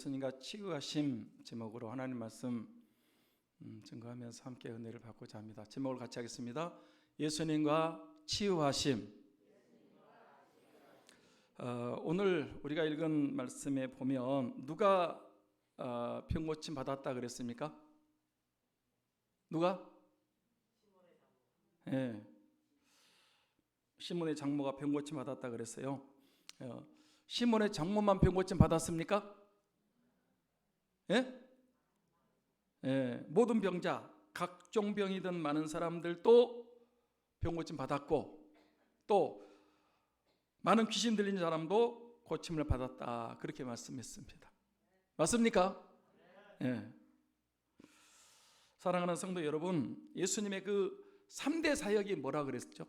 예수님과 치유하심 제목으로 하나님 말씀 증거하면서 함께 은혜를 받고자 합니다. 제목을 같이 하겠습니다. 예수님과 치유하심. 오늘 우리가 읽은 말씀에 보면 누가 병 고침 받았다 그랬습니까? 누가? 예. 시몬의 장모가 병 고침 받았다 그랬어요. 시몬의 장모만 병 고침 받았습니까? 예? 예, 모든 병자, 각종 병이든 많은 사람들도 병 고침 받았고, 또 많은 귀신 들린 사람도 고침을 받았다, 그렇게 말씀했습니다. 맞습니까? 예. 사랑하는 성도 여러분, 예수님의 그 3대 사역이 뭐라 그랬죠?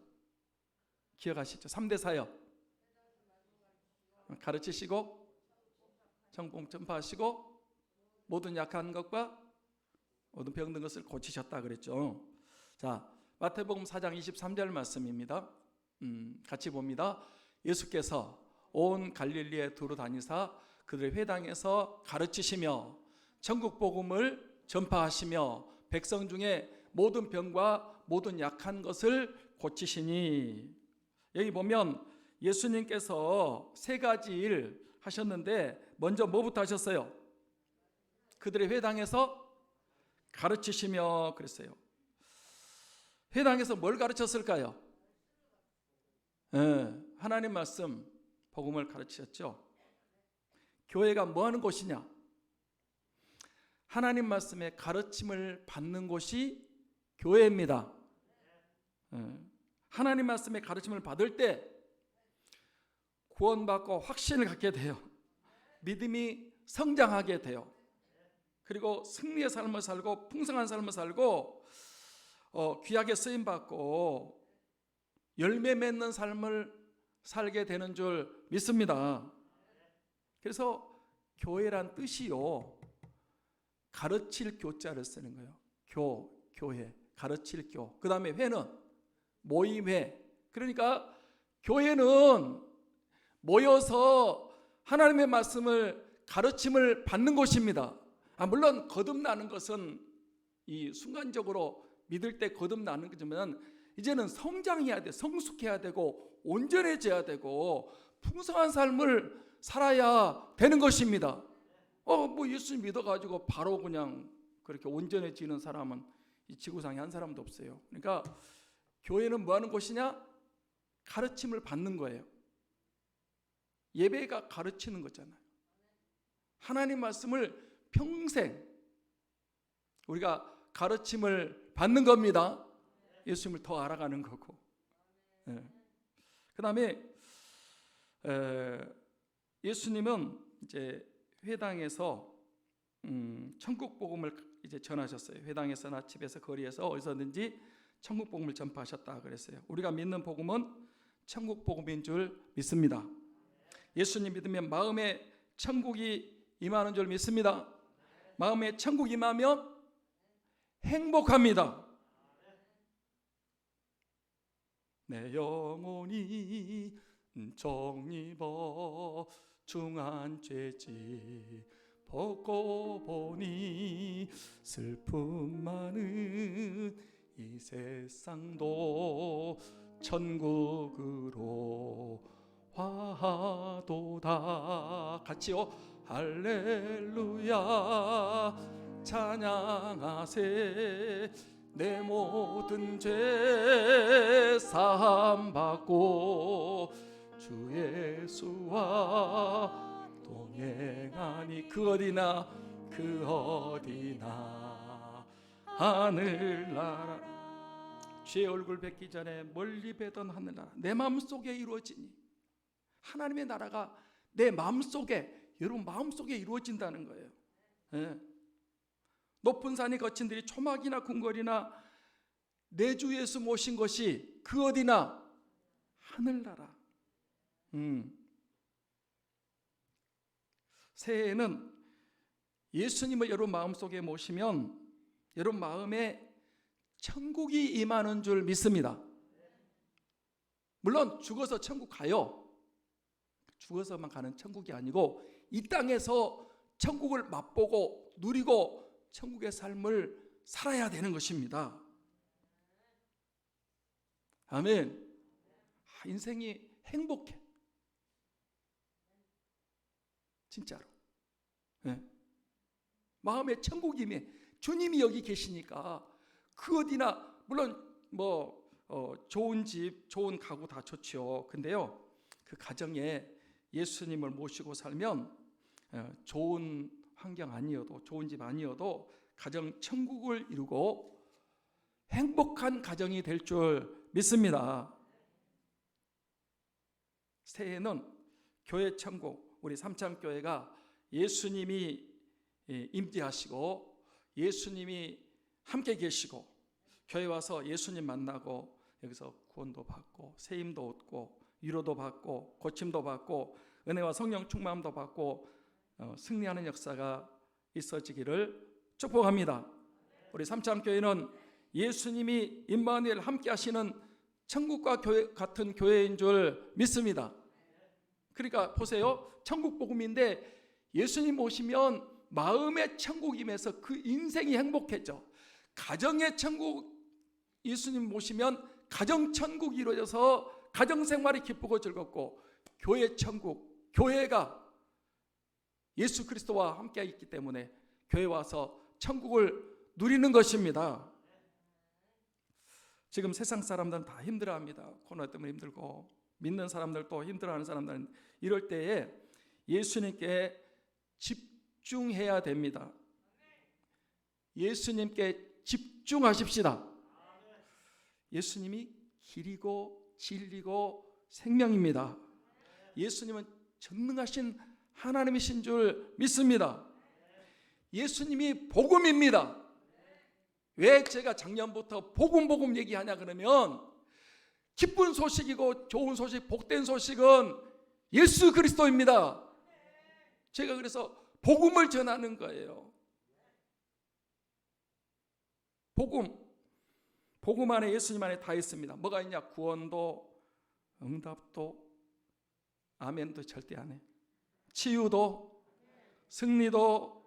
기억하시죠? 3대 사역. 가르치시고, 천국 전파하시고, 모든 약한 것과 모든 병든 것을 고치셨다 그랬죠. 자, 마태복음 4장 23절 말씀입니다. 같이 봅니다. 예수께서 온 갈릴리에 두루 다니사 그들의 회당에서 가르치시며 천국 복음을 전파하시며 백성 중에 모든 병과 모든 약한 것을 고치시니. 여기 보면 예수님께서 세 가지 일 하셨는데 먼저 뭐부터 하셨어요? 그들의 회당에서 가르치시며 그랬어요. 회당에서 뭘 가르쳤을까요? 하나님 말씀, 복음을 가르치셨죠. 교회가 뭐 하는 곳이냐? 하나님 말씀의 가르침을 받는 곳이 교회입니다. 하나님 말씀의 가르침을 받을 때 구원받고 확신을 갖게 돼요. 믿음이 성장하게 돼요. 그리고 승리의 삶을 살고 풍성한 삶을 살고 귀하게 쓰임받고 열매 맺는 삶을 살게 되는 줄 믿습니다. 그래서 교회란 뜻이요, 가르칠 교자를 쓰는 거예요. 교회, 가르칠 교. 그 다음에 회는 모임회. 그러니까 교회는 모여서 하나님의 말씀을 가르침을 받는 곳입니다. 물론 거듭나는 것은 이 순간적으로 믿을 때 거듭나는 거지만 이제는 성장해야 돼, 성숙해야 되고 온전해져야 되고 풍성한 삶을 살아야 되는 것입니다. 뭐 예수 믿어가지고 바로 그냥 그렇게 온전해지는 사람은 이 지구상에 한 사람도 없어요. 그러니까 교회는 뭐 하는 곳이냐? 가르침을 받는 거예요. 예배가 가르치는 거잖아요. 하나님 말씀을 평생 우리가 가르침을 받는 겁니다. 예수님을 더 알아가는 거고. 그 다음에 예수님은 이제 회당에서 천국 복음을 이제 전하셨어요. 회당에서나 집에서 거리에서 어디서든지 천국 복음을 전파하셨다 그랬어요. 우리가 믿는 복음은 천국 복음인 줄 믿습니다. 예수님 믿으면 마음에 천국이 임하는 줄 믿습니다. 마음에 천국 임하면 행복합니다. 내 영혼이 정입어 중한 죄지 벗고 보니 슬픔 많은 이 세상도 천국으로 화도다. 같이요. 할렐루야 찬양하세. 내 모든 죄 사함 받고 주 예수와 동행하니 그 어디나 하늘나라. 주의 얼굴 뵙기 전에 멀리 뵈던 하늘나라 내 마음속에 이루어지니. 하나님의 나라가 내 마음속에, 여러분 마음속에 이루어진다는 거예요. 높은 산이 거친 들이 초막이나 궁궐이나 내 주 예수 모신 것이 그 어디나 하늘나라. 새해에는 예수님을 여러분 마음속에 모시면 여러분 마음에 천국이 임하는 줄 믿습니다. 물론 죽어서 천국 가요. 죽어서만 가는 천국이 아니고 이 땅에서 천국을 맛보고 누리고 천국의 삶을 살아야 되는 것입니다. 아멘. 인생이 행복해. 진짜로. 네. 마음에 천국임에 주님이 여기 계시니까 그 어디나 물론 좋은 집, 좋은 가구 다 좋죠. 근데요, 그 가정에 예수님을 모시고 살면 좋은 환경 아니어도, 좋은 집 아니어도 가정 천국을 이루고 행복한 가정이 될 줄 믿습니다. 새해에는 교회 천국, 우리 삼창교회가 예수님이 임재하시고 예수님이 함께 계시고 교회 와서 예수님 만나고 여기서 구원도 받고 세임도 얻고 위로도 받고 고침도 받고 은혜와 성령 충만도 받고 승리하는 역사가 있어지기를 축복합니다. 우리 삼창교회는 예수님이 임마누엘 함께 하시는 천국과 교회 같은 교회인 줄 믿습니다. 그러니까 보세요, 천국 복음인데 예수님 오시면 마음의 천국임에서 그 인생이 행복해져. 가정의 천국, 예수님 모시면 가정 천국이 이루어져서 가정 생활이 기쁘고 즐겁고, 교회 천국, 교회가 예수 그리스도와 함께 있기 때문에 교회 와서 천국을 누리는 것입니다. 지금 세상 사람들은 다 힘들어합니다. 코로나 때문에 힘들고, 믿는 사람들도 힘들어하는 사람들은 이럴 때에 예수님께 집중해야 됩니다. 예수님께 집중하십시다. 예수님이 길이고 진리고 생명입니다. 예수님은 전능하신 하나님이신 줄 믿습니다. 예수님이 복음입니다. 왜 제가 작년부터 복음 얘기하냐 그러면, 기쁜 소식이고 좋은 소식, 복된 소식은 예수 그리스도입니다. 제가 그래서 복음을 전하는 거예요. 복음 안에, 예수님 안에 다 있습니다. 뭐가 있냐? 구원도, 응답도, 아멘도 절대 안 해. 치유도, 승리도,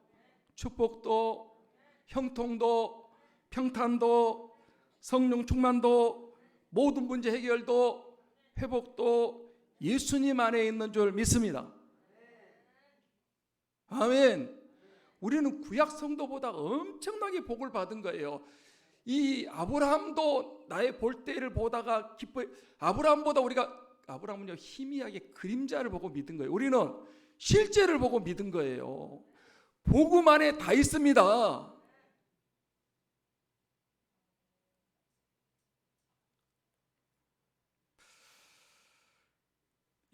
축복도, 형통도, 평탄도, 성령 충만도, 모든 문제 해결도, 회복도 예수님 안에 있는 줄 믿습니다. 아멘. 우리는 구약 성도보다 엄청나게 복을 받은 거예요. 이 아브라함도 나의 볼때를 보다가 기뻐. 아브라함은요, 희미하게 그림자를 보고 믿은 거예요. 우리는 실제를 보고 믿은 거예요. 복음 안에 다 있습니다.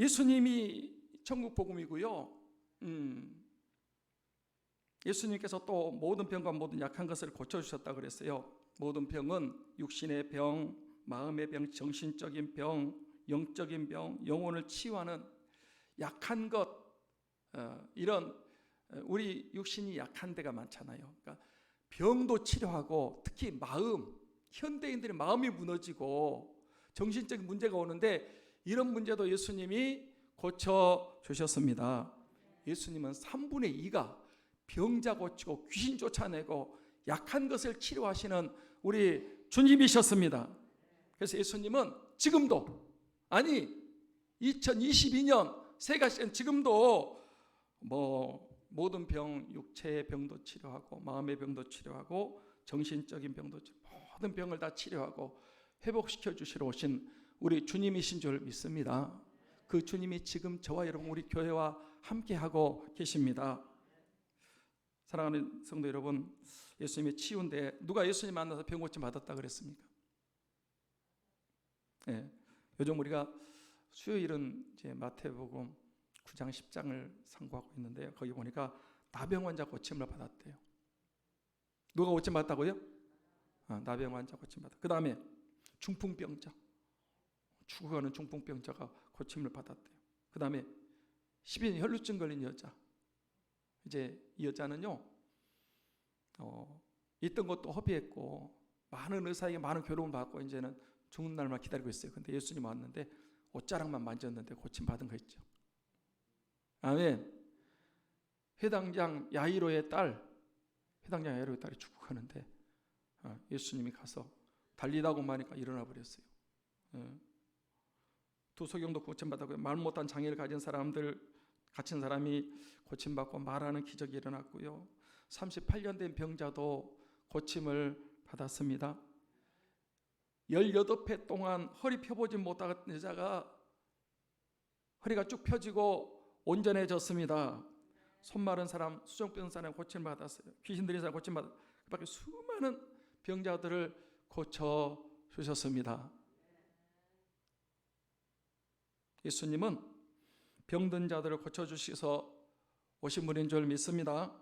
예수님이 천국 복음이고요. 예수님께서 또 모든 병과 모든 약한 것을 고쳐주셨다고 그랬어요. 모든 병은 육신의 병, 마음의 병, 정신적인 병, 영적인 병, 영혼을 치유하는 약한 것, 이런 우리 육신이 약한 데가 많잖아요. 그러니까 병도 치료하고, 특히 마음, 현대인들의 마음이 무너지고 정신적인 문제가 오는데 이런 문제도 예수님이 고쳐주셨습니다. 예수님은 3분의 2가 병자 고치고 귀신 쫓아내고 약한 것을 치료하시는 우리 주님이셨습니다. 그래서 예수님은 지금도, 아니 2022년 새가 시간 지금도 모든 병, 육체의 병도 치료하고 마음의 병도 치료하고 정신적인 병도 모든 병을 다 치료하고 회복시켜 주시러 오신 우리 주님이신 줄 믿습니다. 그 주님이 지금 저와 여러분, 우리 교회와 함께하고 계십니다. 사랑하는 성도 여러분, 예수님의 치유인데 누가 예수님 만나서 병 고침 받았다 그랬습니까? 네, 요즘 우리가 수요일은 이제 마태복음 9장 10장을 상고하고 있는데요, 거기 보니까 나병 환자 고침을 받았대요. 누가 고침 받았다고요? 나병 환자 고침 받았다. 그 다음에 중풍병자, 죽어가는 중풍병자가 고침을 받았대요. 그 다음에 12년 혈루증 걸린 여자, 이제 이 여자는요, 있던 것도 허비했고 많은 의사에게 많은 괴로움을 받고 이제는 죽는 날만 기다리고 있어요. 근데 예수님 왔는데 옷자락만 만졌는데 고침 받은 거 있죠. 아멘. 회당장 야이로의 딸이 죽어가는데 예수님이 가서 달리다고 하니까 일어나 버렸어요. 두 소경도 고침받았고요. 말 못한 장애를 가진 사람이 고침받고 말하는 기적이 일어났고요. 38년 된 병자도 고침을 받았습니다. 18회 동안 허리 펴보지 못한 여자가 허리가 쭉 펴지고 온전해졌습니다. 손 마른 사람, 수정병 사람 고침을 받았어요. 귀신 들린 사람 고침 받았어요. 그 밖에 수많은 병자들을 고쳐주셨습니다. 예수님은 병든 자들을 고쳐주셔서 오신 분인 줄 믿습니다.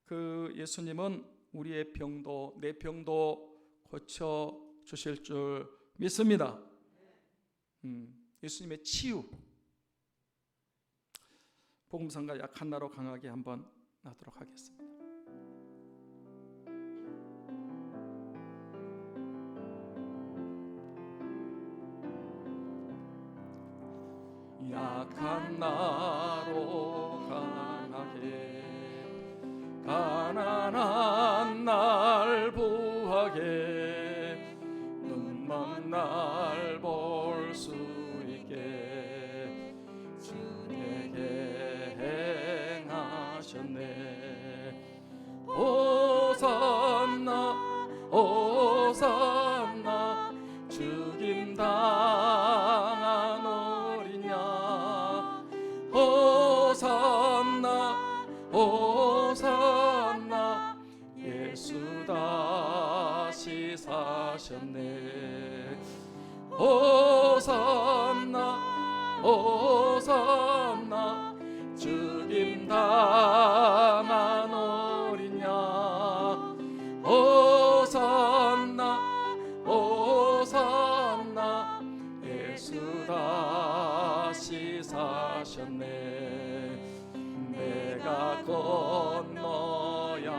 그 예수님은 우리의 병도, 내 병도 고쳐주실 줄 믿습니다. 예수님의 치유, 복음성가 약 하나로 강하게 한번 나도록 하겠습니다. 약한 나로 강하게, 가난한 날 부하게, 눈먼 날 볼 수 있게 주에게 행하셨네. 호산나 호산나 죽임 당한 어린 양, 호산나 호산나 예수 다시 사셨네. 호산나 호산나 죽임 당한 어린 양, 호산나 호산나 예수 다시 사셨네. 내가 건너야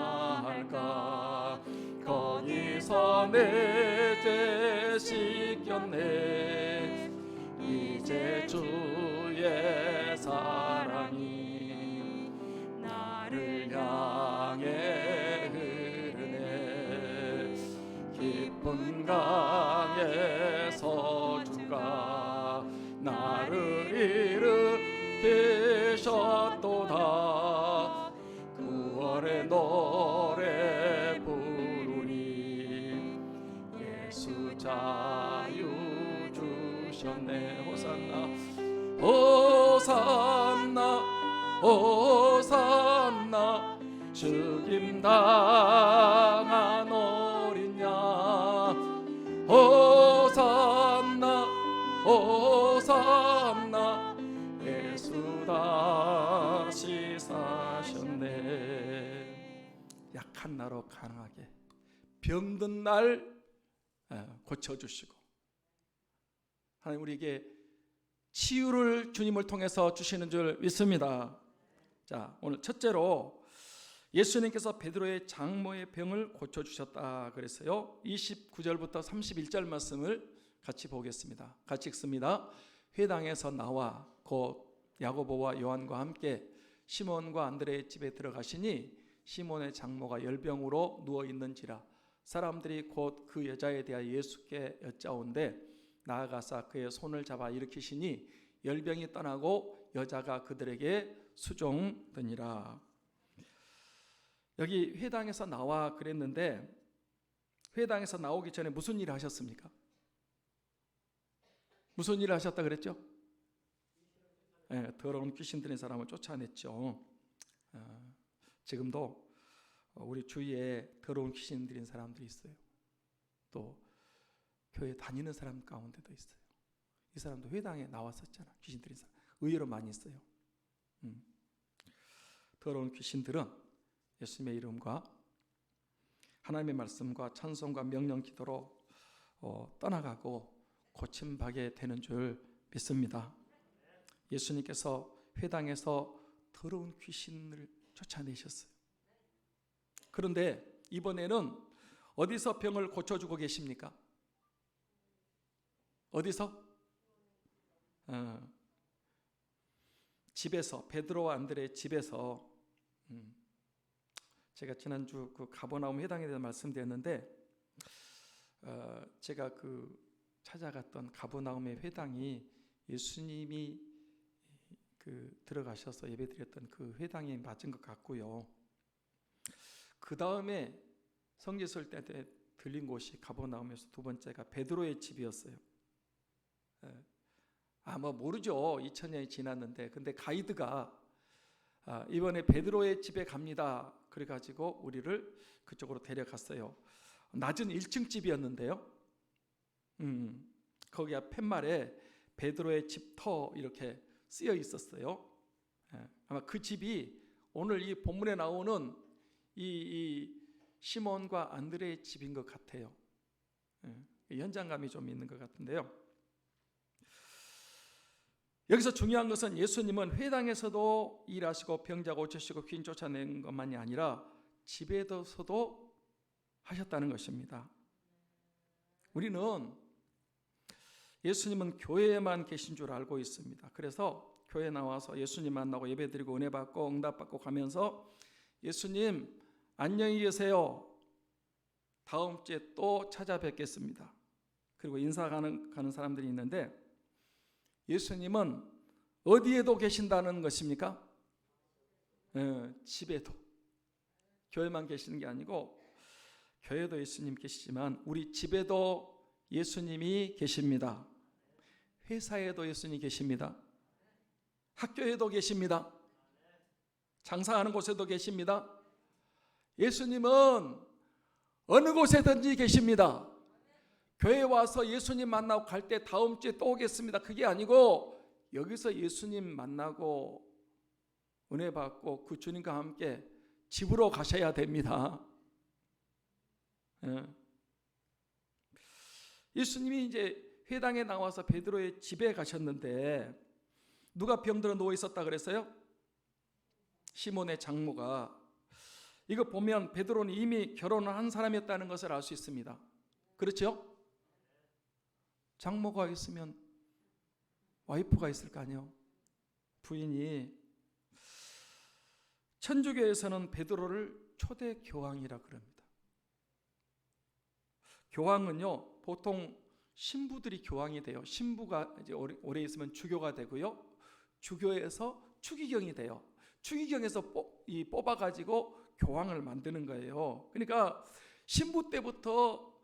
할까, 거기서 내 죄 씻겼네. 이제 주의 사랑이 나를 향해 흐르네. 깊은 강에서 주가 나를 일으키셨도다. 구원의 노래 부르리. 예수 자유 주셨네. 호산나 호산나 호산나 죽임 당한 어린 양, 호산나 호산나 예수 다시 사셨네. 약한 나로 강하게, 병든 날 고쳐주시고, 하나님 우리에게 치유를 주님을 통해서 주시는 줄 믿습니다. 자, 오늘 첫째로 예수님께서 베드로의 장모의 병을 고쳐주셨다 그랬어요. 29절부터 31절 말씀을 같이 보겠습니다. 같이 읽습니다. 회당에서 나와 곧 야고보와 요한과 함께 시몬과 안드레의 집에 들어가시니 시몬의 장모가 열병으로 누워있는지라 사람들이 곧 그 여자에 대하여 예수께 여짜온데 나아가사 그의 손을 잡아 일으키시니 열병이 떠나고 여자가 그들에게 수종되니라. 여기 회당에서 나와 그랬는데, 회당에서 나오기 전에 무슨 일을 하셨습니까? 무슨 일을 하셨다 그랬죠? 더러운 귀신 들린 사람을 쫓아냈죠. 지금도 우리 주위에 더러운 귀신 들린 사람들이 있어요. 또 교회 다니는 사람 가운데도 있어요. 이 사람도 회당에 나왔었잖아. 귀신 들린 사람 의외로 많이 있어요. 더러운 귀신들은 예수님의 이름과 하나님의 말씀과 찬송과 명령 기도로 떠나가고 고침받게 되는 줄 믿습니다. 예수님께서 회당에서 더러운 귀신을 쫓아내셨어요. 그런데 이번에는 어디서 병을 고쳐주고 계십니까? 어디서? 집에서, 베드로와 안드레의 집에서 제가 지난주 그 가버나움 회당에 대해서 말씀드렸는데 제가 찾아갔던 가버나움의 회당이 예수님이 들어가셔서 예배드렸던 그 회당에 맞은 것 같고요. 그 다음에 성지설 때 들린 곳이 가버나움에서 두 번째가 베드로의 집이었어요. 모르죠. 2000년이 지났는데, 근데 가이드가 이번에 베드로의 집에 갑니다. 그래가지고 우리를 그쪽으로 데려갔어요. 낮은 1층 집이었는데요. 거기가 팻말에 베드로의 집터 이렇게 쓰여 있었어요. 아마 그 집이 오늘 이 본문에 나오는 이 시몬과 안드레의 집인 것 같아요. 현장감이 좀 있는 것 같은데요. 여기서 중요한 것은 예수님은 회당에서도 일하시고 병자 고치시고 귀인 쫓아내는 것만이 아니라 집에서도 하셨다는 것입니다. 우리는 예수님은 교회에만 계신 줄 알고 있습니다. 그래서 교회 나와서 예수님 만나고 예배드리고 은혜 받고 응답 받고 가면서 예수님 안녕히 계세요. 다음 주에 또 찾아뵙겠습니다. 그리고 인사가는 사람들이 있는데, 예수님은 어디에도 계신다는 것입니까? 집에도. 교회만 계시는 게 아니고 교회도 예수님 계시지만 우리 집에도 예수님이 계십니다. 회사에도 예수님이 계십니다. 학교에도 계십니다. 장사하는 곳에도 계십니다. 예수님은 어느 곳에든지 계십니다. 교회에 와서 예수님 만나고 갈 때 다음 주에 또 오겠습니다. 그게 아니고 여기서 예수님 만나고 은혜 받고 그 주님과 함께 집으로 가셔야 됩니다. 예수님이 이제 회당에 나와서 베드로의 집에 가셨는데 누가 병들어 누워 있었다 그랬어요? 시몬의 장모가. 이거 보면 베드로는 이미 결혼을 한 사람이었다는 것을 알 수 있습니다. 그렇죠? 장모가 있으면 와이프가 있을 거 아니에요. 부인이. 천주교에서는 베드로를 초대 교황이라 그럽니다. 교황은요, 보통 신부들이 교황이 돼요. 신부가 이제 오래 있으면 주교가 되고요. 주교에서 추기경이 돼요. 추기경에서 뽑아가지고 교황을 만드는 거예요. 그러니까 신부 때부터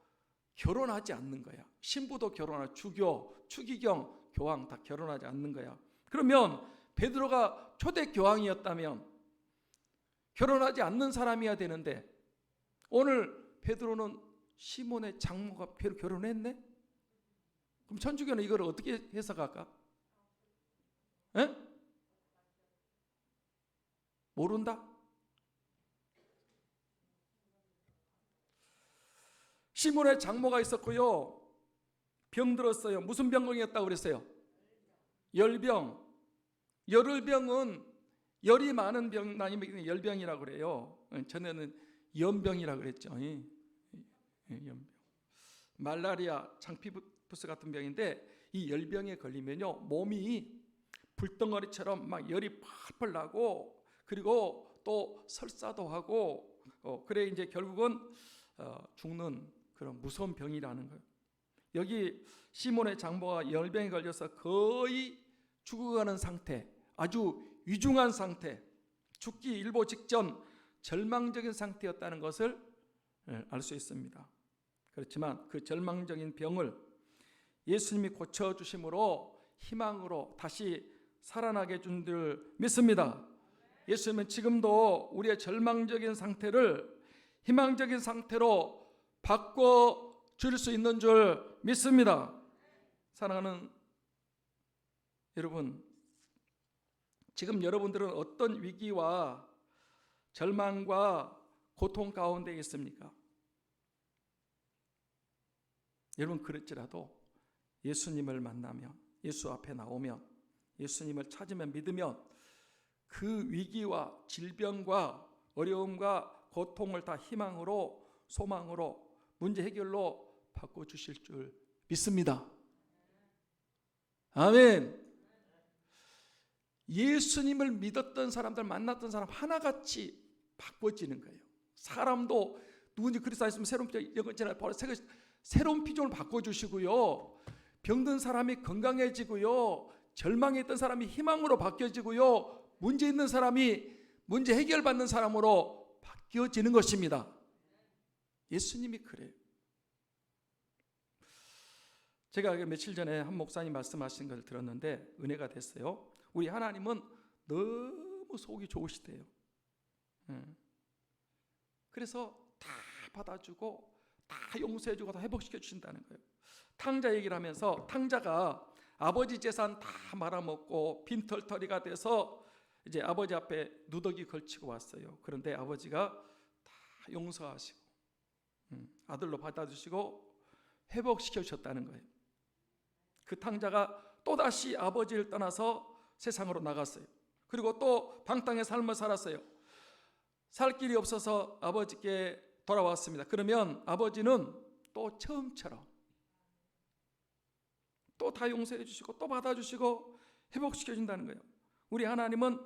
결혼하지 않는 거야. 신부도 결혼하고 주교, 추기경, 교황 다 결혼하지 않는 거야. 그러면 베드로가 초대 교황이었다면 결혼하지 않는 사람이어야 되는데 오늘 베드로는 시몬의 장모가 결혼했네? 그럼 천주교는 이걸 어떻게 해석할까? 모른다? 시몬의 장모가 있었고요. 병 들었어요. 무슨 병이었다고 그랬어요? 열병. 열흘병은 열이 많은 병 아니면 열병이라고 그래요. 전에는 연병이라고 그랬죠. 연병. 말라리아, 창피푸스 같은 병인데 이 열병에 걸리면요 몸이 불덩어리처럼 막 열이 펄펄 나고 그리고 또 설사도 하고 그래 이제 결국은 죽는 그런 무서운 병이라는 거예요. 여기 시몬의 장모가 열병에 걸려서 거의 죽어가는 상태, 아주 위중한 상태, 죽기 일보 직전 절망적인 상태였다는 것을 알 수 있습니다. 그렇지만 그 절망적인 병을 예수님이 고쳐주심으로 희망으로 다시 살아나게 해준 줄 믿습니다. 예수님은 지금도 우리의 절망적인 상태를 희망적인 상태로 바꿔줄 수 있는 줄 믿습니다. 사랑하는 여러분, 지금 여러분들은 어떤 위기와 절망과 고통 가운데 있습니까? 여러분 그럴지라도 예수님을 만나면, 예수 앞에 나오면, 예수님을 찾으면, 믿으면 그 위기와 질병과 어려움과 고통을 다 희망으로, 소망으로, 문제 해결로 바꿔주실 줄 믿습니다. 아멘. 예수님을 믿었던 사람들, 만났던 사람 하나같이 바꿔지는 거예요. 사람도 누군지 그리스도 안에 있으면 새로운 피조물 바꿔주시고요, 병든 사람이 건강해지고요, 절망에 있던 사람이 희망으로 바뀌어지고요, 문제 있는 사람이 문제 해결받는 사람으로 바뀌어지는 것입니다. 예수님이 그래요. 제가 며칠 전에 한 목사님 말씀하신 걸 들었는데 은혜가 됐어요. 우리 하나님은 너무 속이 좋으시대요. 그래서 다 받아주고 다 용서해주고 다 회복시켜 주신다는 거예요. 탕자 얘기를 하면서, 탕자가 아버지 재산 다 말아먹고 빈털터리가 돼서 이제 아버지 앞에 누더기 걸치고 왔어요. 그런데 아버지가 다 용서하시고 아들로 받아주시고 회복시켜 주셨다는 거예요. 그 탕자가 또다시 아버지를 떠나서 세상으로 나갔어요. 그리고 또 방탕의 삶을 살았어요. 살 길이 없어서 아버지께 돌아왔습니다. 그러면 아버지는 또 처음처럼 또 다 용서해 주시고 또 받아주시고 회복시켜 준다는 거예요. 우리 하나님은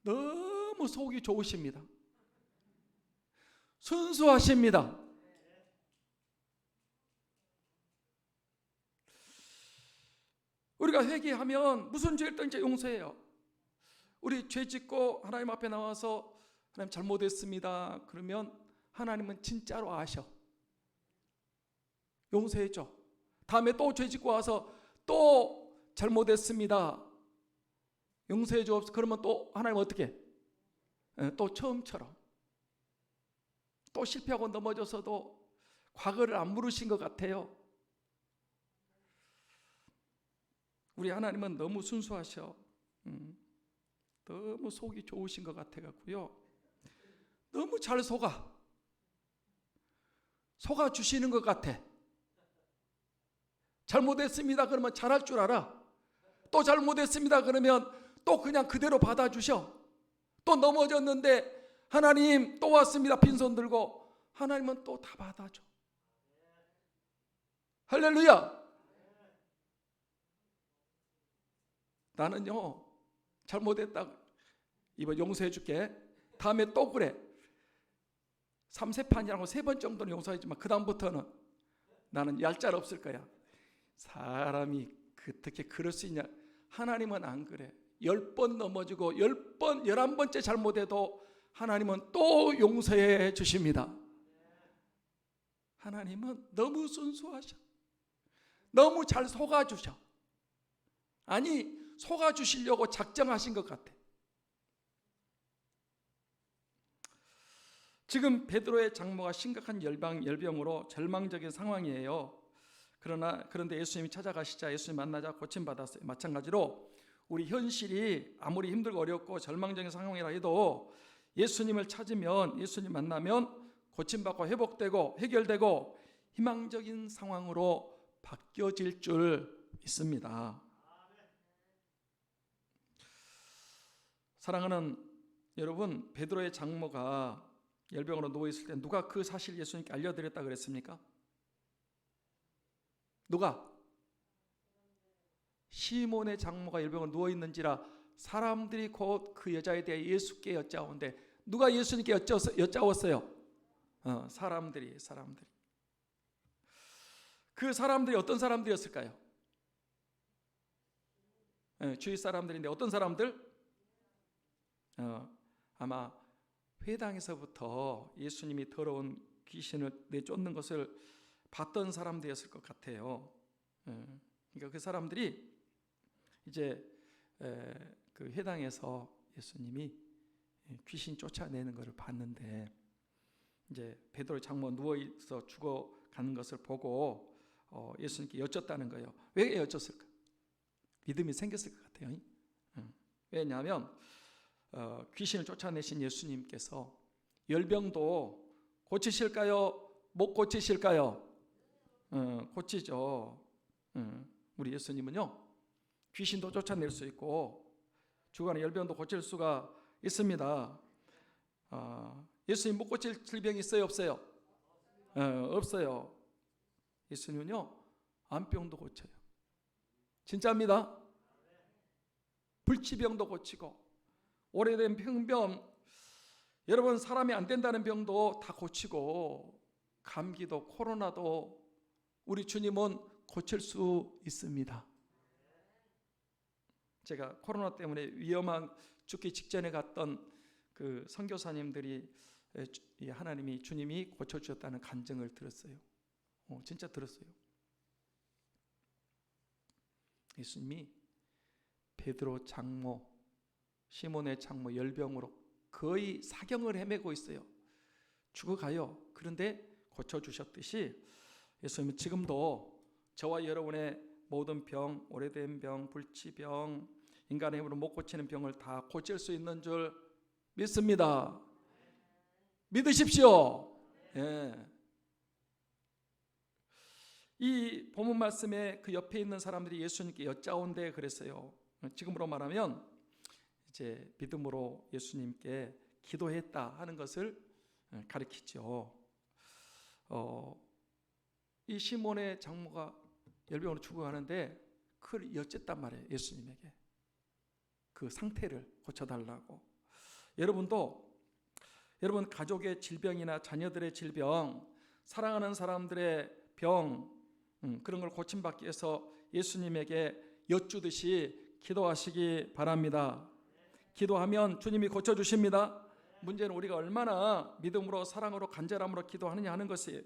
너무 속이 좋으십니다. 순수하십니다. 우리가 회개하면 무슨 죄를 든지 용서해요. 우리 죄 짓고 하나님 앞에 나와서 하나님 잘못했습니다 그러면 하나님은 진짜로 아셔. 용서해 줘. 다음에 또 죄 짓고 와서 또 잘못했습니다 용서해 줘. 그러면 또 하나님 어떻게? 또 처음처럼 또 실패하고 넘어져서도 과거를 안 물으신 것 같아요. 우리 하나님은 너무 순수하셔. 너무 속이 좋으신 것 같아갖고요, 너무 잘 속아 주시는 것 같아. 잘못했습니다 그러면 잘할 줄 알아. 또 잘못했습니다 그러면 또 그냥 그대로 받아주셔. 또 넘어졌는데 하나님 또 왔습니다 빈손 들고, 하나님은 또 다 받아줘. 할렐루야. 나는요 잘못했다 이번 용서해 줄게, 다음에 또 그래 3세판이라고 3번 정도는 용서하지만 그 다음부터는 나는 얄짤 없을 거야. 사람이 어떻게 그럴 수 있냐. 하나님은 안 그래. 10번 넘어지고 10번 11번째 잘못해도 하나님은 또 용서해 주십니다. 하나님은 너무 순수하셔. 너무 잘 속아주셔. 아니 속아주시려고 작정하신 것 같아. 지금 베드로의 장모가 심각한 열병으로 절망적인 상황이에요. 그런데 예수님이 찾아가시자, 예수님 만나자 고침받았어요. 마찬가지로 우리 현실이 아무리 힘들고 어렵고 절망적인 상황이라 해도 예수님을 찾으면, 예수님 만나면 고침받고 회복되고 해결되고 희망적인 상황으로 바뀌어질 줄 믿습니다. 사랑하는 여러분, 베드로의 장모가 열병으로 누워있을 때 누가 그 사실 예수님께 알려드렸다 그랬습니까? 누가? 시몬의 장모가 열병으로 누워있는지라 사람들이 곧 그 여자에 대해 예수께 여짜오는데, 누가 예수님께 여짜왔어요? 사람들이. 그 사람들이 어떤 사람들이었을까요? 주위 사람들인데 어떤 사람들? 아마 회당에서부터 예수님이 더러운 귀신을 내쫓는 것을 봤던 사람들이었을 것 같아요. 그러니까 그 사람들이 이제 그 회당에서 예수님이 귀신 쫓아내는 것을 봤는데, 이제 베드로의 장모 누워있어 죽어가는 것을 보고 예수님께 여쭙다는 거예요. 왜 여쭙을까? 믿음이 생겼을 것 같아요. 왜냐하면 귀신을 쫓아내신 예수님께서 열병도 고치실까요? 못 고치실까요? 고치죠. 우리 예수님은요 귀신도 쫓아낼 수 있고 죽어가는 열병도 고칠 수가 있습니다. 예수님 못 고칠 질병이 있어요? 없어요? 없어요. 예수님은요 암병도 고쳐요. 진짜입니다. 불치병도 고치고 오래된 병, 여러분 사람이 안 된다는 병도 다 고치고 감기도 코로나도 우리 주님은 고칠 수 있습니다. 제가 코로나 때문에 위험한 죽기 직전에 갔던 그 선교사님들이 하나님이 주님이 고쳐주셨다는 간증을 들었어요. 진짜 들었어요. 예수님이 베드로 장모, 시몬의 장모 열병으로 거의 사경을 헤매고 있어요. 죽어가요. 그런데 고쳐주셨듯이 예수님은 지금도 저와 여러분의 모든 병, 오래된 병, 불치병, 인간의 힘으로 못 고치는 병을 다 고칠 수 있는 줄 믿습니다. 믿으십시오. 예. 이 본문 말씀에 그 옆에 있는 사람들이 예수님께 여짜온대 그랬어요. 지금으로 말하면 이제 믿음으로 예수님께 기도했다 하는 것을 가리키죠. 이 시몬의 장모가 열병으로 죽어가는데 그걸 여쭸단 말이에요. 예수님에게 그 상태를 고쳐달라고. 여러분 가족의 질병이나 자녀들의 질병, 사랑하는 사람들의 병, 그런 걸 고침받기 위해서 예수님에게 여쭈듯이 기도하시기 바랍니다. 기도하면 주님이 고쳐주십니다. 문제는 우리가 얼마나 믿음으로 사랑으로 간절함으로 기도하느냐 하는 것이에요.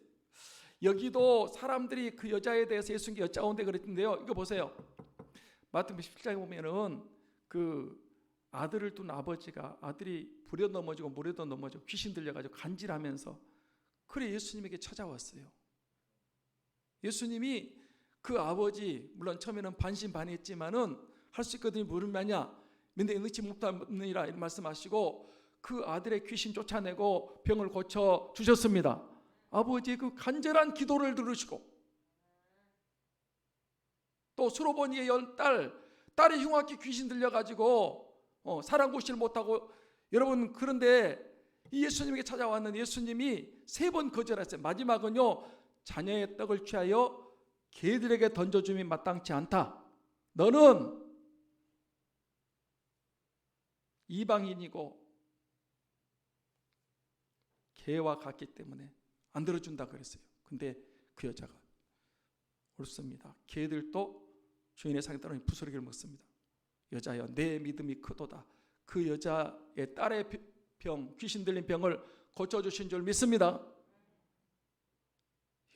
여기도 사람들이 그 여자에 대해서 예수님께 여짜온데 그랬는데요. 이거 보세요. 마태복음 17장에 보면은 그 아들을 둔 아버지가 아들이 불에 넘어지고 물에도 넘어지고 귀신 들려가지고 간질하면서 그래 예수님에게 찾아왔어요. 예수님이 그 아버지 물론 처음에는 반신반의했지만은 할 수 있거든요. 무슨 말이냐? 근데 능치 못하느니라 이런 말씀하시고 그 아들의 귀신 쫓아내고 병을 고쳐 주셨습니다. 아버지의 그 간절한 기도를 들으시고 또 수로보니의 딸이 흉악히 귀신 들려가지고 사랑구실 못하고 여러분 그런데 이 예수님에게 찾아왔는데 예수님이 3번 거절했어요. 마지막은요 자녀의 떡을 취하여 개들에게 던져줌이 마땅치 않다. 너는 이방인이고 개와 같기 때문에 안 들어준다 그랬어요. 근데 그 여자가 옳습니다. 개들도 주인의 상에 따르니 부스러기를 먹습니다. 여자여 내 믿음이 크도다. 그 여자의 딸의 병, 귀신 들린 병을 고쳐주신 줄 믿습니다.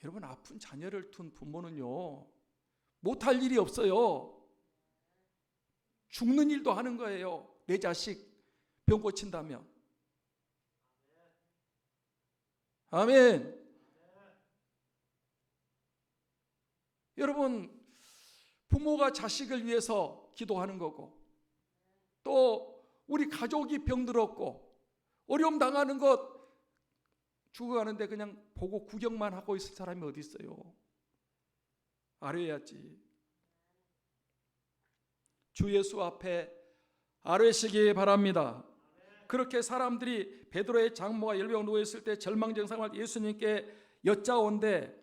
여러분 아픈 자녀를 둔 부모는요 못할 일이 없어요. 죽는 일도 하는 거예요. 내 자식 병 고친다면. 아멘. 여러분 부모가 자식을 위해서 기도하는 거고 또 우리 가족이 병들었고 어려움 당하는 것 죽어가는데 그냥 보고 구경만 하고 있을 사람이 어디 있어요. 아뢰야지. 주 예수 앞에 아뢰시기 바랍니다. 그렇게 사람들이 베드로의 장모가 열병 누워있을 때 절망증상을 예수님께 여짜온데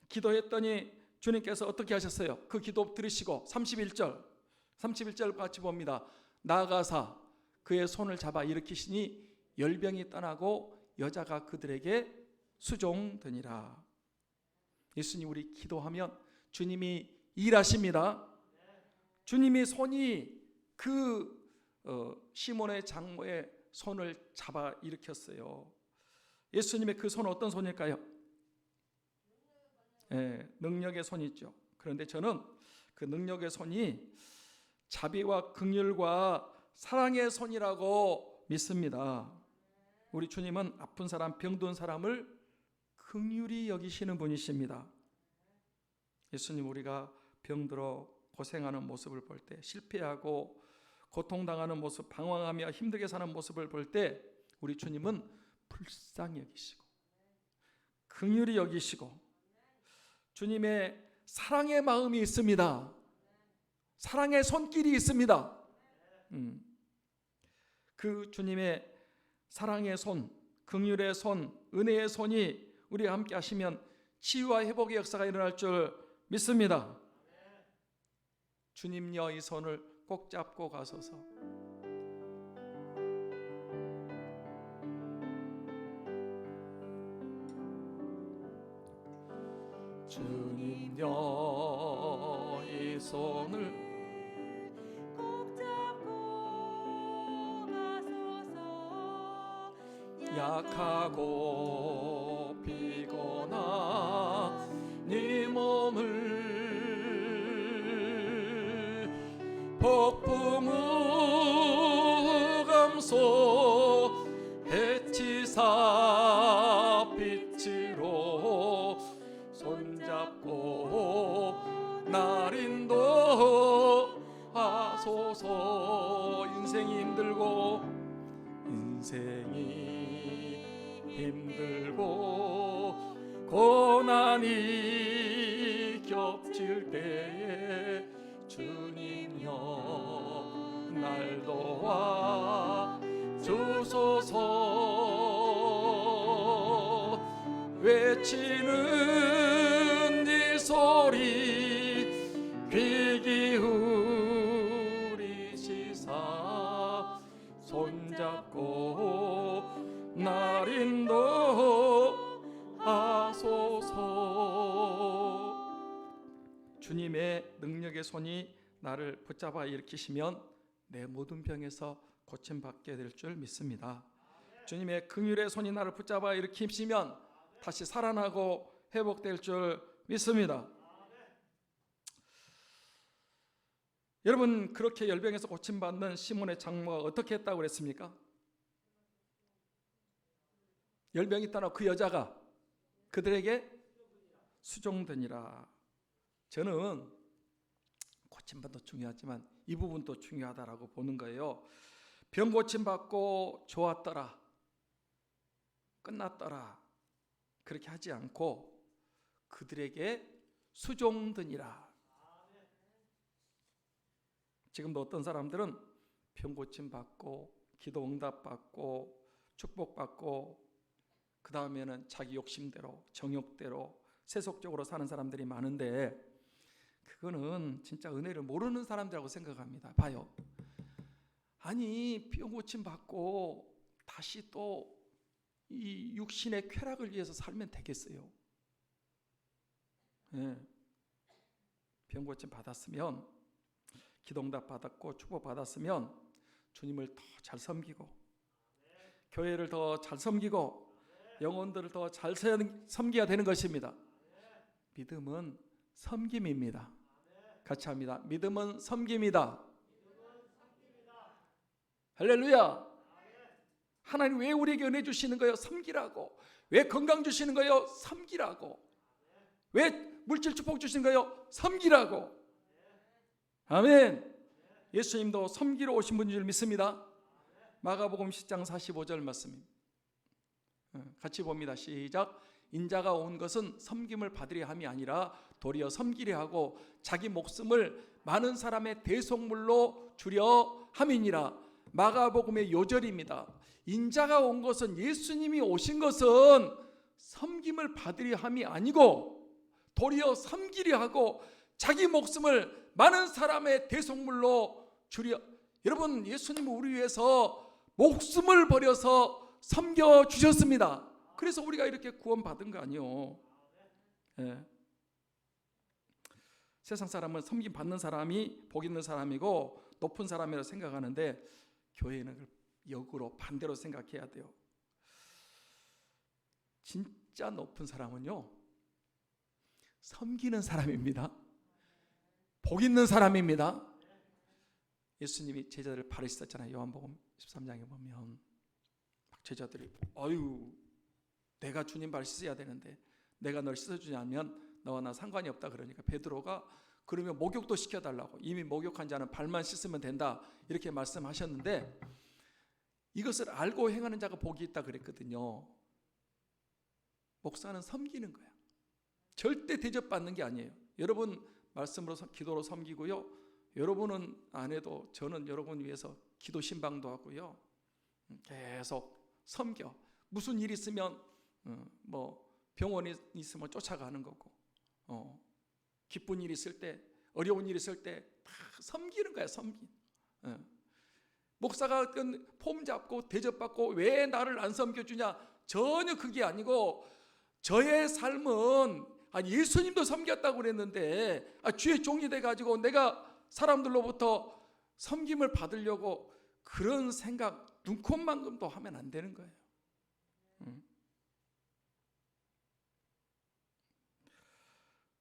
기도했더니 주님께서 어떻게 하셨어요? 그 기도 들으시고 31절 같이 봅니다. 나아가사 그의 손을 잡아 일으키시니 열병이 떠나고 여자가 그들에게 수종되니라. 예수님 우리 기도하면 주님이 일하십니다. 주님이 손이 그 시몬의 장모의 손을 잡아 일으켰어요. 예수님의 그 손은 어떤 손일까요? 능력의 손이죠. 그런데 저는 그 능력의 손이 자비와 긍휼과 사랑의 손이라고 믿습니다. 우리 주님은 아픈 사람, 병든 사람을 긍휼히 여기시는 분이십니다. 예수님 우리가 병들어 고생하는 모습을 볼 때, 실패하고 고통당하는 모습, 방황하며 힘들게 사는 모습을 볼 때 우리 주님은 불쌍히 여기시고 긍휼히 여기시고 주님의 사랑의 마음이 있습니다. 사랑의 손길이 있습니다. 그 주님의 사랑의 손, 긍휼의 손, 은혜의 손이 우리와 함께 하시면 치유와 회복의 역사가 일어날 줄 믿습니다. 주님여 이 손을 꼭 잡고 가소서. 주님 너의 손을 꼭 잡고 가소서. 약하고 피곤한 네 몸을 폭풍우 감소 해치사 빛으로 손잡고 날 인도하소서. 인생이 힘들고 고난이 겹칠 때에 주님여 날 도와 주소서. 외치는 네 소리 귀 기울이시사 손잡고 날 인도하소서. 주님의 능력의 손이 나를 붙잡아 일으키시면 내 모든 병에서 고침받게 될 줄 믿습니다. 주님의 긍휼의 손이 나를 붙잡아 일으키시면 다시 살아나고 회복될 줄 믿습니다. 여러분, 그렇게 열병에서 고침받는 시몬의 장모가 어떻게 했다고 그랬습니까? 열병이 떠나 그 여자가 그들에게 수종되니라. 저는 고침받도 중요하지만 이 부분도 중요하다라고 보는 거예요. 병 고침받고 좋았더라, 끝났더라, 그렇게 하지 않고 그들에게 수종되니라. 지금도 어떤 사람들은 병 고침받고 기도 응답받고 축복받고 그 다음에는 자기 욕심대로 정욕대로 세속적으로 사는 사람들이 많은데 그거는 진짜 은혜를 모르는 사람들이라고 생각합니다. 봐요. 아니, 병 고침받고 다시 또 이 육신의 쾌락을 위해서 살면 되겠어요? 네. 병 고침 받았으면, 기도응답 받았고 축복 받았으면 주님을 더 잘 섬기고 교회를 더 잘 섬기고 영혼들을 더 잘 섬겨야 되는 것입니다. 믿음은 섬김입니다. 같이 합니다. 믿음은 섬김이다. 할렐루야. 하나님 왜 우리에게 은혜 주시는 거예요? 섬기라고. 왜 건강 주시는 거예요? 섬기라고. 왜 물질 축복 주시는 거예요? 섬기라고. 아멘. 예수님도 섬기러 오신 분인 줄 믿습니다. 마가복음 10장 45절 말씀 같이 봅니다. 시작. 인자가 온 것은 섬김을 받으려 함이 아니라 도리어 섬기려 하고 자기 목숨을 많은 사람의 대속물로 주려 함이니라. 마가복음의 요절입니다. 인자가 온 것은, 예수님이 오신 것은 섬김을 받으려 함이 아니고 도리어 섬기려 하고 자기 목숨을 많은 사람의 대속물로 주려. 여러분, 예수님은 우리 위해서 목숨을 버려서 섬겨주셨습니다. 그래서 우리가 이렇게 구원받은 거 아니요. 예. 세상 사람은 섬김 받는 사람이 복 있는 사람이고 높은 사람이라고 생각하는데 교회는 역으로 반대로 생각해야 돼요. 진짜 높은 사람은요, 섬기는 사람입니다. 복 있는 사람입니다. 예수님이 제자들을 바르셨잖아요. 요한복음 13장에 보면 막 제자들이 아유, 내가 주님 발 씻어야 되는데 내가 널 씻어주지 않으면 너와 나 상관이 없다. 그러니까 베드로가 그러면 목욕도 시켜달라고, 이미 목욕한 자는 발만 씻으면 된다 이렇게 말씀하셨는데 이것을 알고 행하는 자가 복이 있다 그랬거든요. 목사는 섬기는 거야. 절대 대접받는 게 아니에요. 여러분 말씀으로 기도로 섬기고요, 여러분은 안 해도 저는 여러분 위해서 기도 신방도 하고요, 계속 섬겨. 무슨 일 있으면 뭐 병원이 있으면 쫓아가는 거고, 기쁜 일 있을 때, 어려운 일 있을 때 다 섬기는 거야. 예. 목사가 어떤 폼 잡고 대접받고 왜 나를 안 섬겨주냐, 전혀 그게 아니고 저의 삶은 예수님도 섬겼다고 그랬는데 주의 종이 돼가지고 내가 사람들로부터 섬김을 받으려고 그런 생각 눈꼽만큼도 하면 안 되는 거예요.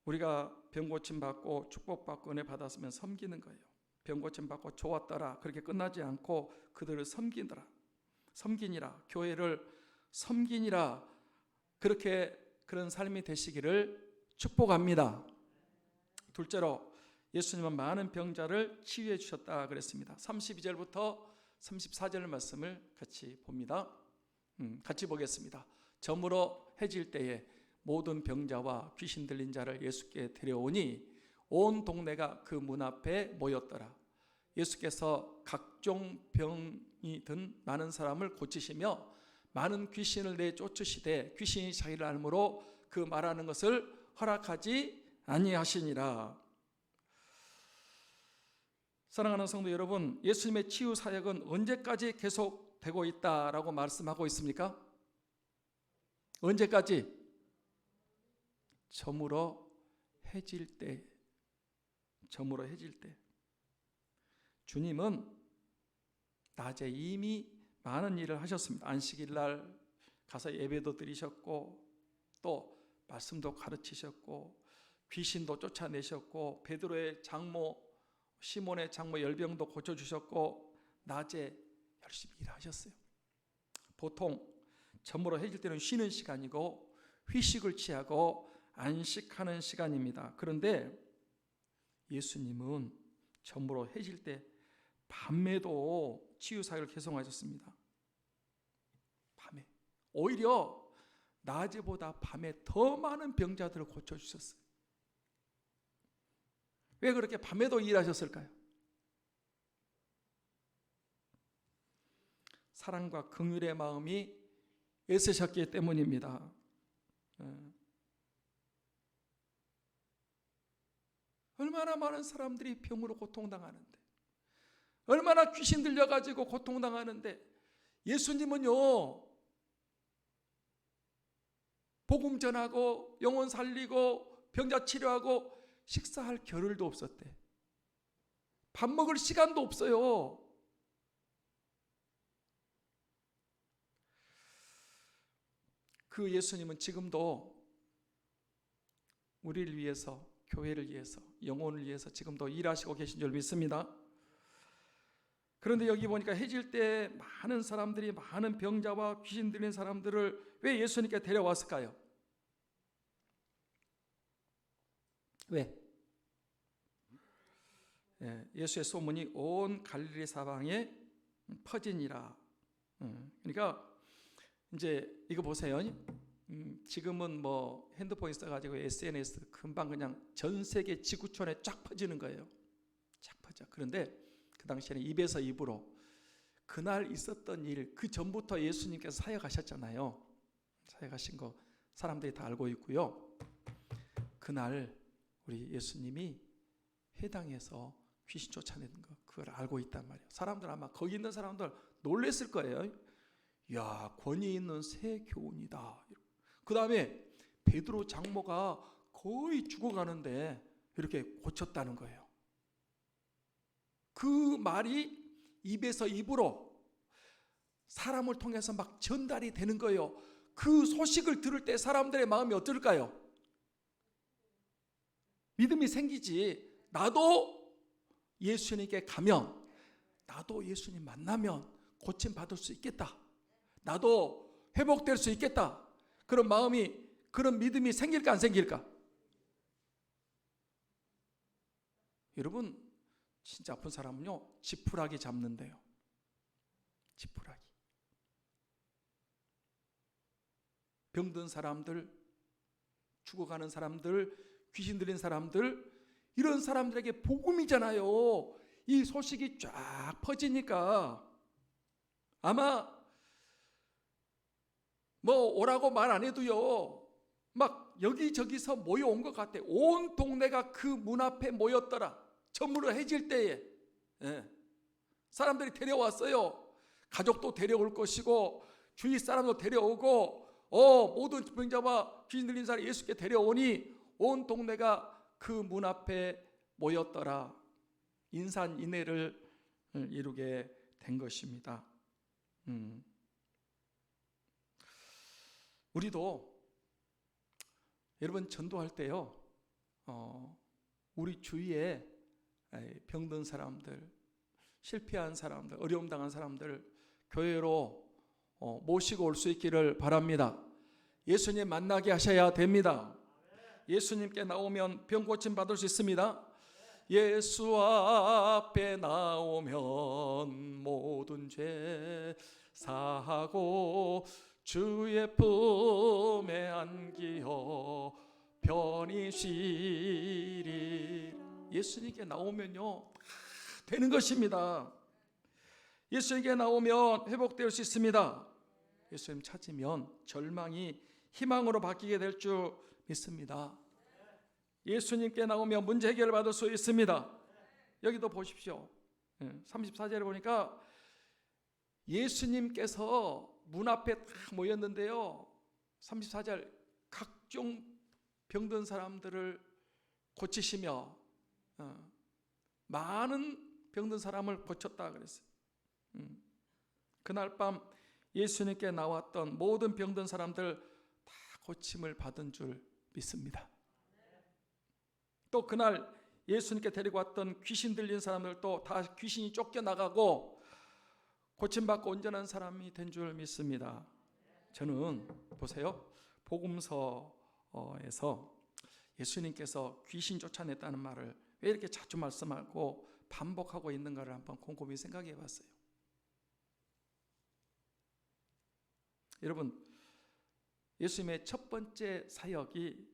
우리가 병고침 받고 축복받고 은혜 받았으면 섬기는 거예요. 병고침 받고 좋았더라 그렇게 끝나지 않고 그들을 섬기니라, 교회를 섬기니라, 그렇게 그런 삶이 되시기를 축복합니다. 둘째로 예수님은 많은 병자를 치유해 주셨다 그랬습니다. 32절부터 34절 말씀을 같이 봅니다. 같이 보겠습니다. 저물어 해질 때에 모든 병자와 귀신 들린 자를 예수께 데려오니 온 동네가 그 문 앞에 모였더라. 예수께서 각종 병이 든 많은 사람을 고치시며 많은 귀신을 내쫓으시되 귀신이 자기를 알므로 그 말하는 것을 허락하지 아니하시니라. 사랑하는 성도 여러분, 예수님의 치유 사역은 언제까지 계속되고 있다라고 말씀하고 있습니까? 언제까지? 저물어 해질 때. 저물어 해질 때. 주님은 낮에 이미 많은 일을 하셨습니다. 안식일 날 가서 예배도 드리셨고 또 말씀도 가르치셨고 귀신도 쫓아내셨고 베드로의 장모 시몬의 장모 열병도 고쳐주셨고 낮에 열심히 일하셨어요. 보통 저물어 해질 때는 쉬는 시간이고 휴식을 취하고 안식하는 시간입니다. 그런데 예수님은 저물어 해질 때 밤에도 치유사역을 계속하셨습니다. 밤에 오히려 낮에보다 밤에 더 많은 병자들을 고쳐주셨어요. 왜 그렇게 밤에도 일하셨을까요? 사랑과 긍휼의 마음이 애쓰셨기 때문입니다. 얼마나 많은 사람들이 병으로 고통당하는데, 얼마나 귀신 들려가지고 고통당하는데, 예수님은요 복음 전하고 영혼 살리고 병자 치료하고 식사할 겨를도 없었대. 밥 먹을 시간도 없어요. 그 예수님은 지금도 우리를 위해서, 교회를 위해서, 영혼을 위해서 지금도 일하시고 계신 줄 믿습니다. 그런데 여기 보니까 해질 때 많은 사람들이, 많은 병자와 귀신 들린 사람들을 왜 예수님께 데려왔을까요? 왜? 예수의 소문이 온 갈릴리 사방에 퍼지니라. 그러니까 이제 이거 보세요. 지금은 뭐 핸드폰 있어가지고 SNS 금방 그냥 전 세계 지구촌에 쫙 퍼지는 거예요. 쫙 퍼져. 그런데 그 당시에는 입에서 입으로 그날 있었던 일, 그 전부터 예수님께서 사역하셨잖아요. 사역하신 거 사람들이 다 알고 있고요. 그날 우리 예수님이 회당에서 귀신 쫓아내는 거, 그걸 알고 있단 말이에요. 사람들 아마 거기 있는 사람들 놀랬을 거예요. 야, 권위 있는 새 교훈이다. 그 다음에 베드로 장모가 거의 죽어가는데 이렇게 고쳤다는 거예요. 그 말이 입에서 입으로 사람을 통해서 막 전달이 되는 거예요. 그 소식을 들을 때 사람들의 마음이 어떨까요? 믿음이 생기지. 나도 예수님께 가면, 나도 예수님 만나면 고침 받을 수 있겠다, 나도 회복될 수 있겠다, 그런 마음이, 그런 믿음이 생길까 안 생길까? 여러분, 진짜 아픈 사람은요 지푸라기 잡는데요. 지푸라기. 병든 사람들, 죽어가는 사람들, 귀신 들린 사람들, 이런 사람들에게 복음이잖아요. 이 소식이 쫙 퍼지니까 아마 뭐 오라고 말 안 해도요 막 여기저기서 모여온 것 같아. 온 동네가 그 문 앞에 모였더라. 저물어 해질 때에. 사람들이 데려왔어요. 가족도 데려올 것이고 주위 사람도 데려오고 모든 병자와 귀신 들린 사람 예수께 데려오니 온 동네가 그 문 앞에 모였더라. 인산인해를 이루게 된 것입니다. 우리도 여러분 전도할 때요, 우리 주위에 병든 사람들, 실패한 사람들, 어려움 당한 사람들 교회로 모시고 올 수 있기를 바랍니다. 예수님 만나게 하셔야 됩니다. 예수님께 나오면 병 고침 받을 수 있습니다. 예수 앞에 나오면 모든 죄 사하고 주의 품에 안기어 편히 쉬리. 예수님께 나오면요 되는 것입니다. 예수님께 나오면 회복될 수 있습니다. 예수님 찾으면 절망이 희망으로 바뀌게 될 줄 믿습니다. 예수님께 나오면 문제 해결을 받을 수 있습니다. 여기도 보십시오. 34절에 보니까 예수님께서 문 앞에 딱 모였는데요, 34절 각종 병든 사람들을 고치시며 많은 병든 사람을 고쳤다 그랬어요. 그날 밤 예수님께 나왔던 모든 병든 사람들 다 고침을 받은 줄 믿습니다. 또 그날 예수님께 데리고 왔던 귀신 들린 사람들도 다 귀신이 쫓겨나가고 고침받고 온전한 사람이 된 줄 믿습니다. 저는 보세요, 복음서에서 예수님께서 귀신 쫓아냈다는 말을 왜 이렇게 자주 말씀하고 반복하고 있는가를 한번 곰곰이 생각해 봤어요. 여러분, 예수님의 첫 번째 사역이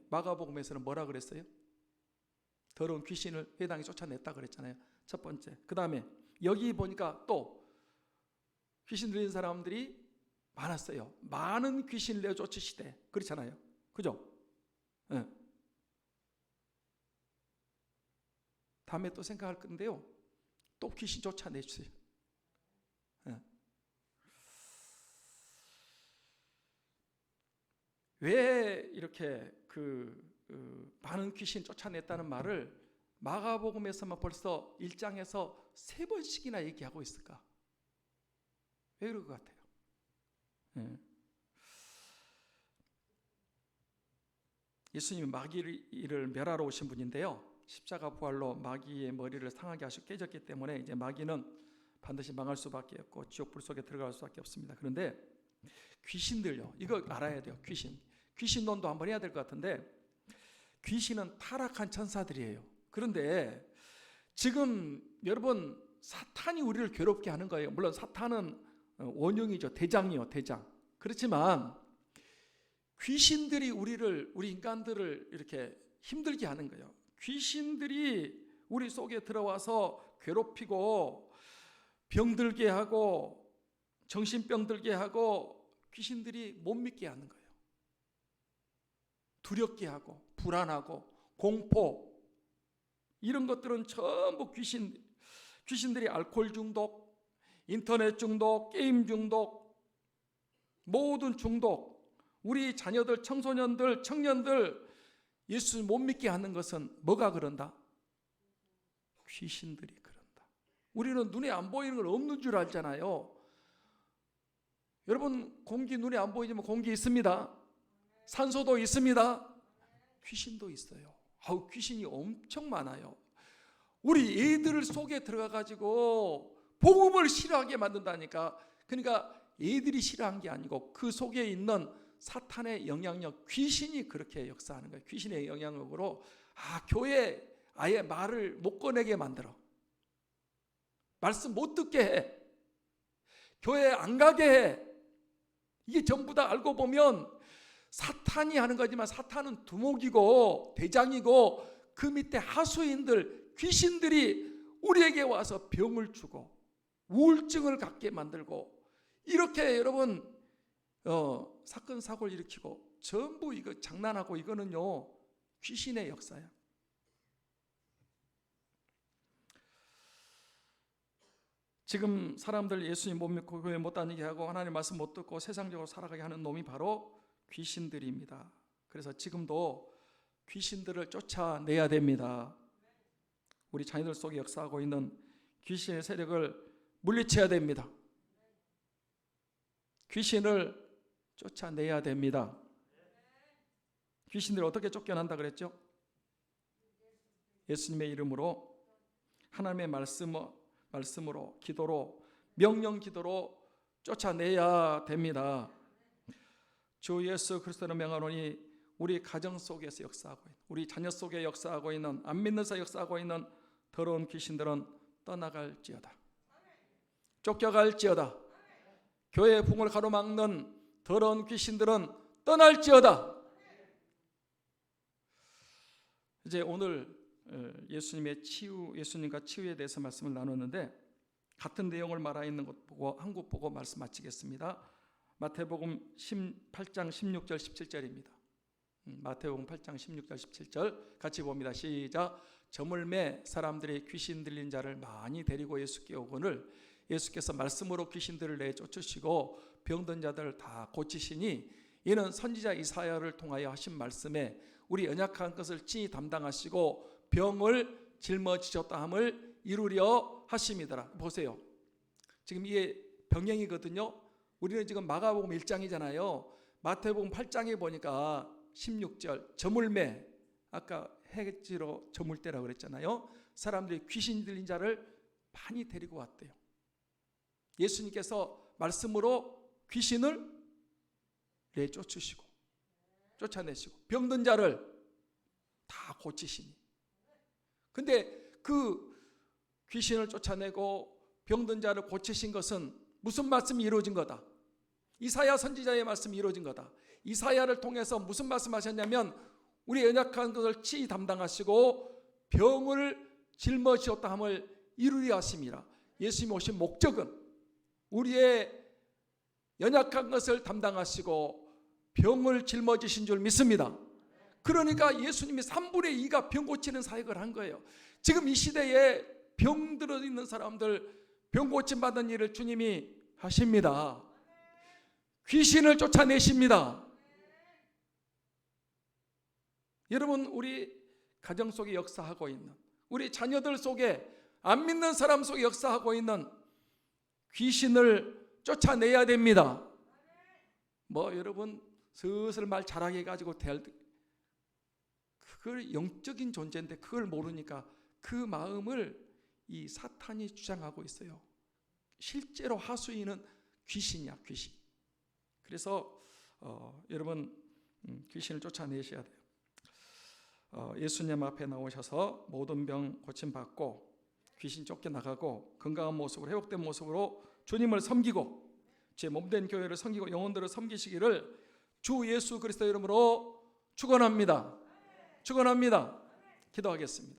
마가복음에서는 뭐라 그랬어요? 더러운 귀신을 회당에 쫓아냈다 그랬잖아요. 첫 번째. 그 다음에 여기 보니까 또 귀신 들린 사람들이 많았어요. 많은 귀신을 내어 쫓으시되 그렇잖아요. 그죠? 다음에 또 생각할 건데요, 또 귀신 쫓아내주세요. 왜 이렇게 많은 귀신 쫓아냈다는 말을 마가복음에서만 벌써 1장에서 3번씩이나 얘기하고 있을까? 왜 그럴 것 같아요? 예수님이 마귀를 멸하러 오신 분인데요, 십자가 부활로 마귀의 머리를 상하게 하시고 깨졌기 때문에 이제 마귀는 반드시 망할 수밖에 없고 지옥 불 속에 들어갈 수밖에 없습니다. 그런데 귀신들요, 이거 알아야 돼요. 귀신론도 한번 해야 될 것 같은데, 귀신은 타락한 천사들이에요. 그런데 지금 여러분, 사탄이 우리를 괴롭게 하는 거예요. 물론 사탄은 원흉이죠. 대장이요, 대장. 그렇지만 귀신들이 우리 인간들을 이렇게 힘들게 하는 거예요. 귀신들이 우리 속에 들어와서 괴롭히고 병들게 하고 정신병 들게 하고 귀신들이 못 믿게 하는 거예요. 두렵게 하고 불안하고 공포, 이런 것들은 전부 귀신들이 알코올 중독, 인터넷 중독, 게임 중독, 모든 중독, 우리 자녀들, 청소년들, 청년들 예수 못 믿게 하는 것은 뭐가 그런다? 귀신들이 그런다. 우리는 눈에 안 보이는 건 없는 줄 알잖아요. 여러분, 공기 눈에 안 보이지만 공기 있습니다. 산소도 있습니다. 귀신도 있어요. 귀신이 엄청 많아요. 우리 애들 속에 들어가 가지고 복음을 싫어하게 만든다니까. 그러니까 애들이 싫어한 게 아니고 그 속에 있는 사탄의 영향력, 귀신이 그렇게 역사하는 거예요. 귀신의 영향력으로 교회 아예 말을 못 꺼내게 만들어. 말씀 못 듣게 해. 교회 안 가게 해. 이게 전부 다 알고 보면 사탄이 하는 거지만 사탄은 두목이고 대장이고 그 밑에 하수인들, 귀신들이 우리에게 와서 병을 주고 우울증을 갖게 만들고 이렇게 여러분 사건 사고를 일으키고 전부 이거 장난하고 이거는요 귀신의 역사야. 지금 사람들 예수님 못 믿고 교회 못 다니게 하고 하나님 말씀 못 듣고 세상적으로 살아가게 하는 놈이 바로 귀신들입니다. 그래서 지금도 귀신들을 쫓아내야 됩니다. 우리 자녀들 속에 역사하고 있는 귀신의 세력을 물리쳐야 됩니다. 귀신을 쫓아내야 됩니다. 귀신들을 어떻게 쫓겨난다 그랬죠? 예수님의 이름으로, 하나님의 말씀으로, 기도로, 명령 기도로 쫓아내야 됩니다. 주 예수 그리스도를 명하노니 우리 가정 속에서 역사하고 있는, 우리 자녀 속에 역사하고 있는, 안 믿는 사 역사하고 있는 더러운 귀신들은 떠나갈지어다. 쫓겨갈지어다. 교회의 풍을 가로막는 더러운 귀신들은 떠날지어다. 이제 오늘 예수님과 치유에 대해서 말씀을 나눴는데, 같은 내용을 말하고 있는 것 보고 한 곳 보고 말씀 마치겠습니다. 마태복음 8장 16절 17절입니다. 마태복음 8장 16절 17절 같이 봅니다. 시작. 저물매 사람들이 귀신 들린 자를 많이 데리고 예수께 오거늘 예수께서 말씀으로 귀신들을 내쫓으시고 병든 자들을 다 고치시니 이는 선지자 이사야를 통하여 하신 말씀에 우리 연약한 것을 친히 담당하시고 병을 짊어지셨다 함을 이루려 하심이더라. 보세요. 지금 이게 병행이거든요. 우리는 지금 마가복음 1장이잖아요. 마태복음 8장에 보니까 16절 저물매, 아까 해지로 저물 때라고 그랬잖아요. 사람들이 귀신 들린 자를 많이 데리고 왔대요. 예수님께서 말씀으로 귀신을 내쫓으시고 쫓아내시고 병든 자를 다 고치시니. 근데 그 귀신을 쫓아내고 병든 자를 고치신 것은 무슨 말씀이 이루어진 거다? 이사야 선지자의 말씀이 이루어진 거다. 이사야를 통해서 무슨 말씀하셨냐면 우리 연약한 것을 친히 담당하시고 병을 짊어지셨다 함을 이루려 하심이라. 예수님 오신 목적은 우리의 연약한 것을 담당하시고 병을 짊어지신 줄 믿습니다. 그러니까 예수님이 3분의 2가 병 고치는 사역을 한 거예요. 지금 이 시대에 병 들어 있는 사람들 병 고침 받는 일을 주님이 하십니다. 귀신을 쫓아내십니다. 여러분, 우리 가정 속에 역사하고 있는, 우리 자녀들 속에, 안 믿는 사람 속에 역사하고 있는 귀신을 쫓아내야 됩니다. 여러분 슬슬 말 잘하게 해가지고 그걸 영적인 존재인데 그걸 모르니까 그 마음을 이 사탄이 주장하고 있어요. 실제로 하수인은 귀신이야, 귀신. 그래서 여러분 귀신을 쫓아내셔야 돼요. 예수님 앞에 나오셔서 모든 병 고침 받고 귀신 쫓겨나가고 건강한 모습으로, 회복된 모습으로 주님을 섬기고 제 몸된 교회를 섬기고 영혼들을 섬기시기를 주 예수 그리스도 이름으로 축원합니다. 축원합니다. 기도하겠습니다.